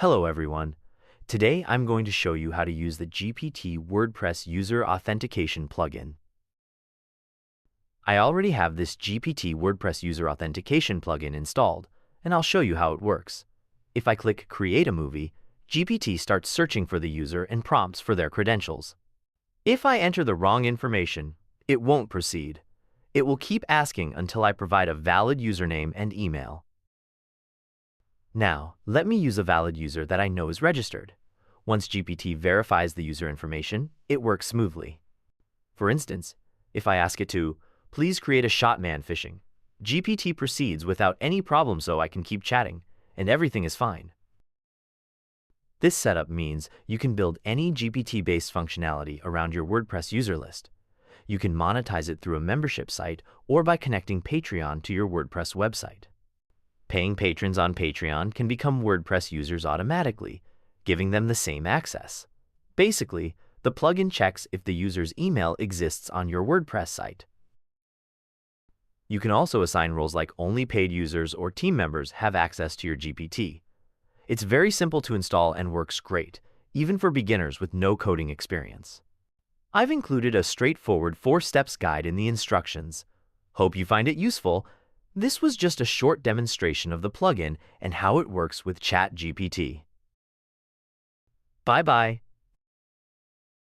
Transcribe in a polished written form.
Hello everyone. Today I'm going to show you how to use the GPT Wordpress User Authentication plugin. I already have this GPT Wordpress User Authentication plugin installed, and I'll show you how it works. If I click Create a Movie, GPT starts searching for the user and prompts for their credentials. If I enter the wrong information, it won't proceed. It will keep asking until I provide a valid username and email. Now, let me use a valid user that I know is registered. Once GPT verifies the user information, it works smoothly. For instance, if I ask it to, please create a shot man fishing, GPT proceeds without any problem so I can keep chatting, and everything is fine. This setup means you can build any GPT-based functionality around your WordPress user list. You can monetize it through a membership site or by connecting Patreon to your WordPress website. Paying patrons on Patreon can become WordPress users automatically, giving them the same access. Basically, the plugin checks if the user's email exists on your WordPress site. You can also assign roles like only paid users or team members have access to your GPT. It's very simple to install and works great, even for beginners with no coding experience. I've included a straightforward 4-steps guide in the instructions. Hope you find it useful. This was just a short demonstration of the plugin and how it works with ChatGPT. Bye-bye.